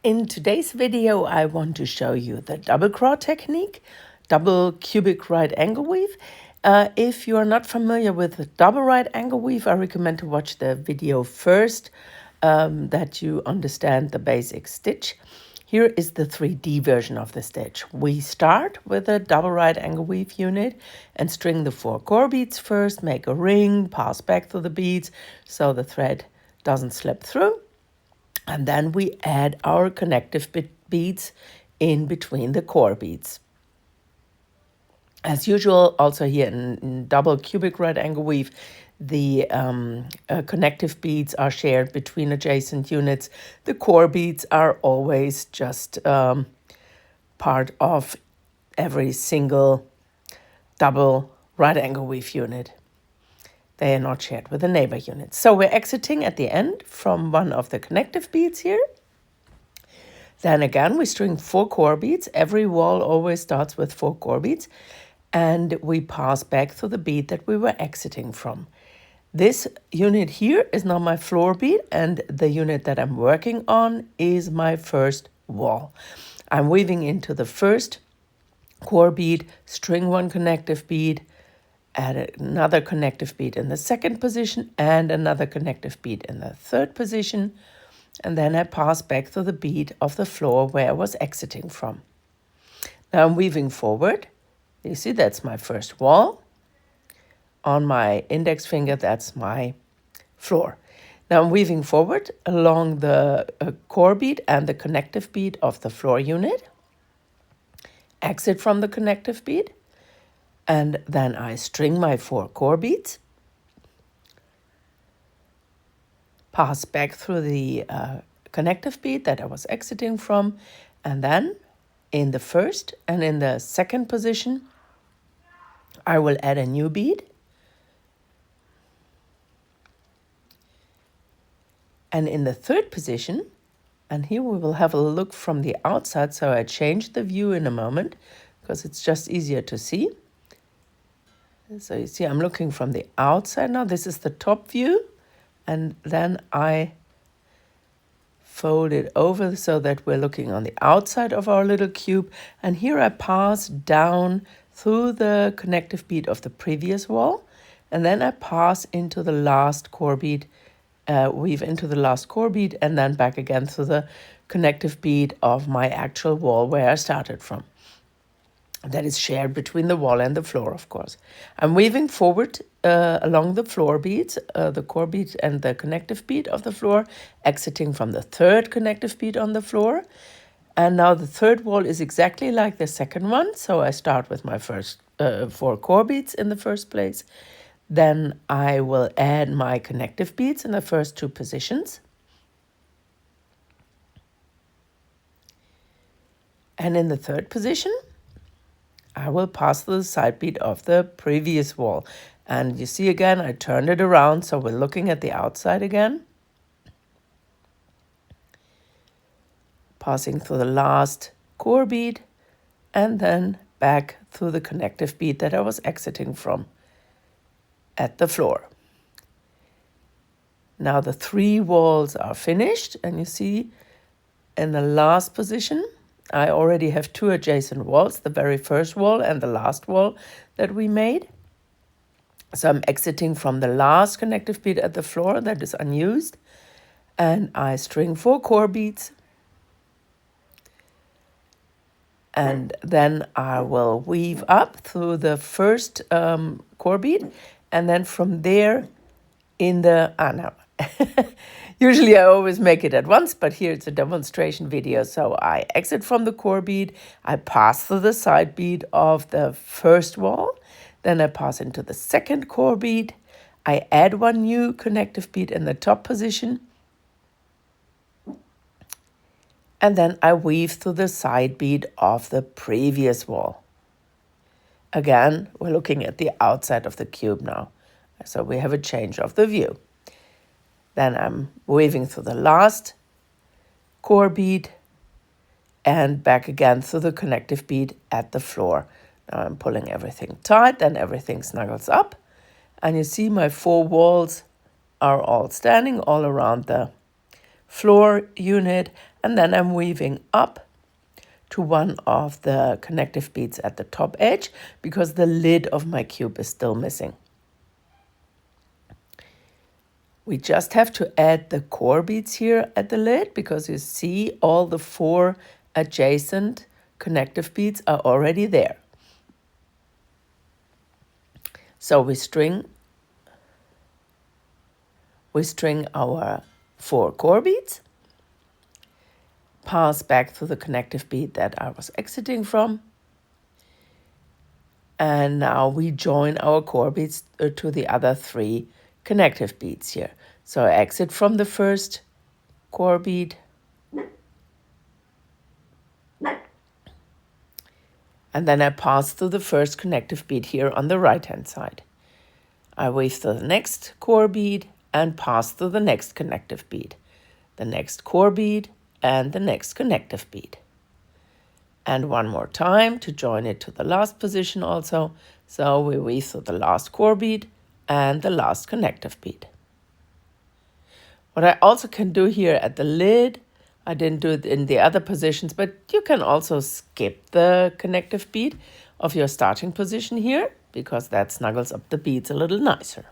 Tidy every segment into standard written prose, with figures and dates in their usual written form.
In today's video, I want to show you the double CRAW technique, double cubic right angle weave. If you are not familiar with the double right angle weave, I recommend to watch the video first, that you understand the basic stitch. Here is the 3D version of the stitch. We start with a double right angle weave unit and string the 4 core beads first, make a ring, pass back through the beads so the thread doesn't slip through. And then we add our connective beads in between the core beads. As usual, also here in double cubic right angle weave, the connective beads are shared between adjacent units. The core beads are always just part of every single double right angle weave unit. They are not shared with the neighbor unit. So we're exiting at the end from one of the connective beads here. Then again, we string 4 core beads. Every wall always starts with 4 core beads. And we pass back through the bead that we were exiting from. This unit here is now my floor bead, and the unit that I'm working on is my first wall. I'm weaving into the first core bead, string 1 connective bead, add another connective bead in the second position and another connective bead in the third position, and then I pass back to the bead of the floor where I was exiting from. Now I'm weaving forward. You see, that's my first wall. On my index finger, that's my floor. Now I'm weaving forward along the core bead and the connective bead of the floor unit, exit from the connective bead, and then I string my 4 core beads, pass back through the connective bead that I was exiting from, and then in the first and in the second position, I will add a new bead. And in the third position, and here we will have a look from the outside, so I changed the view in a moment because it's just easier to see. So you see, I'm looking from the outside now. This is the top view. And then I fold it over so that we're looking on the outside of our little cube. And here I pass down through the connective bead of the previous wall. And then I pass into the last core bead, weave into the last core bead, and then back again through the connective bead of my actual wall where I started from. That is shared between the wall and the floor, of course. I'm weaving forward along the floor beads, the core bead and the connective bead of the floor, exiting from the third connective bead on the floor. And now the third wall is exactly like the second one. So I start with my first 4 core beads in the first place. Then I will add my connective beads in the first 2 positions. And in the third position, I will pass through the side bead of the previous wall. And you see again, I turned it around, so we're looking at the outside again. Passing through the last core bead, and then back through the connective bead that I was exiting from at the floor. Now the 3 walls are finished, and you see in the last position, I already have 2 adjacent walls, the very first wall and the last wall that we made. So I'm exiting from the last connective bead at the floor that is unused, and I string 4 core beads. And then I will weave up through the first core bead, and then from there in the, usually I always make it at once, but here it's a demonstration video. So I exit from the core bead, I pass through the side bead of the first wall, then I pass into the second core bead, I add 1 new connective bead in the top position, and then I weave through the side bead of the previous wall. Again, we're looking at the outside of the cube now, so we have a change of the view. Then I'm weaving through the last core bead and back again through the connective bead at the floor. Now I'm pulling everything tight, then everything snuggles up. And you see my 4 walls are all standing all around the floor unit, and then I'm weaving up to one of the connective beads at the top edge because the lid of my cube is still missing. We just have to add the core beads here at the lid because you see all the 4 adjacent connective beads are already there. So we string our 4 core beads, pass back through the connective bead that I was exiting from, and now we join our core beads to the other 3 connective beads here. So I exit from the first core bead, and then I pass through the first connective bead here on the right hand side. I weave through the next core bead and pass through the next connective bead, the next core bead and the next connective bead. And one more time to join it to the last position also. So we weave through the last core bead and the last connective bead. What I also can do here at the lid, I didn't do it in the other positions, but you can also skip the connective bead of your starting position here because that snuggles up the beads a little nicer.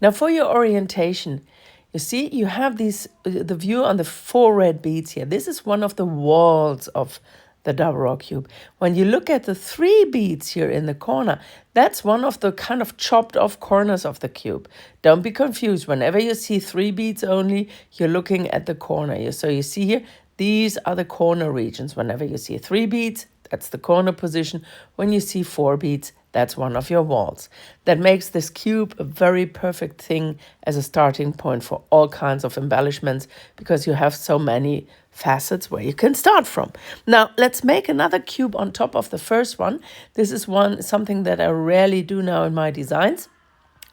Now for your orientation, you see you have the view on the 4 red beads here. This is one of the walls of the double raw cube. When you look at the 3 beads here in the corner, that's one of the kind of chopped off corners of the cube. Don't be confused. Whenever you see 3 beads only, you're looking at the corner. So you see here, these are the corner regions. Whenever you see 3 beads, that's the corner position. When you see 4 beads, that's one of your walls. That makes this cube a very perfect thing as a starting point for all kinds of embellishments because you have so many facets where you can start from. Now, let's make another cube on top of the first one. This is something that I rarely do now in my designs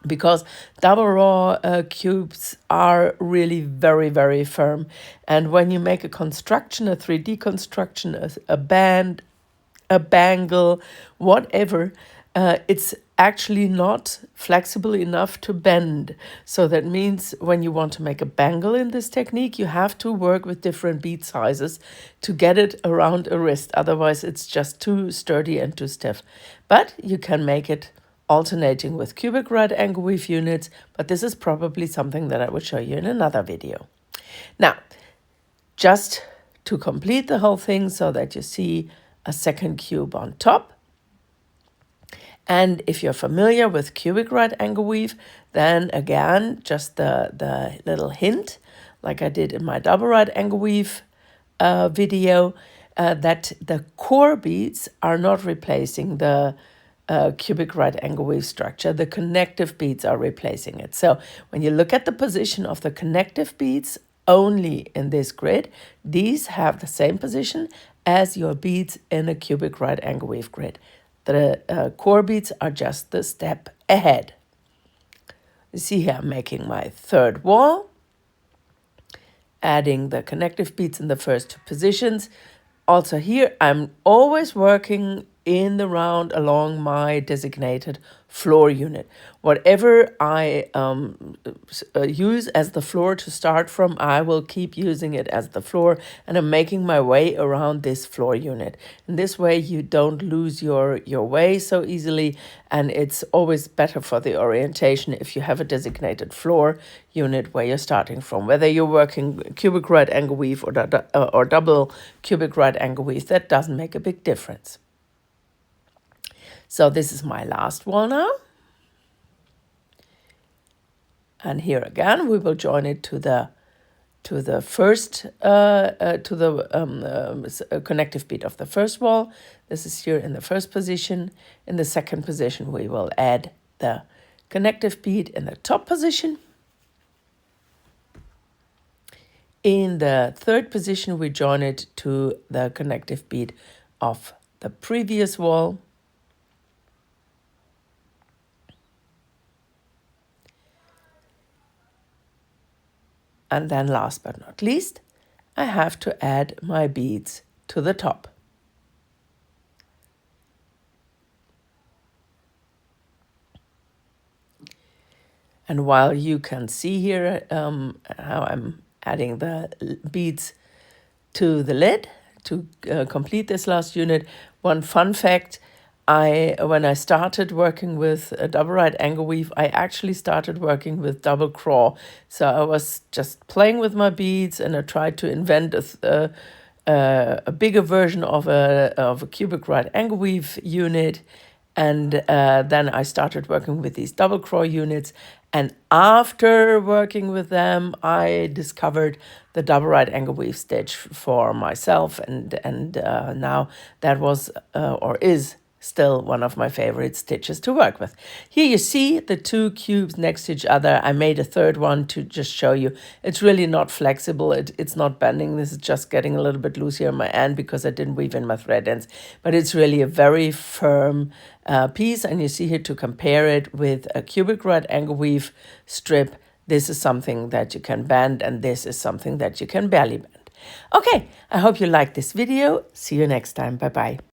because double raw cubes are really very, very firm. And when you make a construction, a 3D construction, a band, a bangle, whatever, it's actually not flexible enough to bend. So that means when you want to make a bangle in this technique, you have to work with different bead sizes to get it around a wrist. Otherwise, it's just too sturdy and too stiff. But you can make it alternating with cubic right angle weave units, but this is probably something that I will show you in another video. Now, just to complete the whole thing so that you see a second cube on top. And if you're familiar with cubic right angle weave, then again, just the little hint, like I did in my double right angle weave video, that the core beads are not replacing the cubic right angle weave structure. The connective beads are replacing it. So when you look at the position of the connective beads only in this grid, these have the same position as your beads in a cubic right angle weave grid. The core beads are just the step ahead. You see here I'm making my third wall, adding the connective beads in the first 2 positions. Also here I'm always working in the round along my designated floor unit. Whatever I use as the floor to start from, I will keep using it as the floor, and I'm making my way around this floor unit. In this way you don't lose your way so easily, and it's always better for the orientation if you have a designated floor unit where you're starting from. Whether you're working cubic right angle weave or double cubic right angle weave, that doesn't make a big difference. So this is my last wall now. And here again, we will join it to the first connective bead of the first wall. This is here in the first position. In the second position, we will add the connective bead in the top position. In the third position, we join it to the connective bead of the previous wall. And then last but not least, I have to add my beads to the top. And while you can see here how I'm adding the beads to the lid to complete this last unit. One fun fact, when I started working with a double right angle weave, I actually started working with double CRAW. So I was just playing with my beads, and I tried to invent a bigger version of a cubic right angle weave unit. And then I started working with these double CRAW units. And after working with them, I discovered the double right angle weave stitch for myself. And now that was or is still one of my favorite stitches to work with. Here you see the two cubes next to each other. I made a third one to just show you. It's really not flexible. It's not bending. This is just getting a little bit loose here on my end because I didn't weave in my thread ends. But it's really a very firm piece. And you see here to compare it with a cubic right angle weave strip. This is something that you can bend, and this is something that you can barely bend. Okay, I hope you liked this video. See you next time. Bye-bye.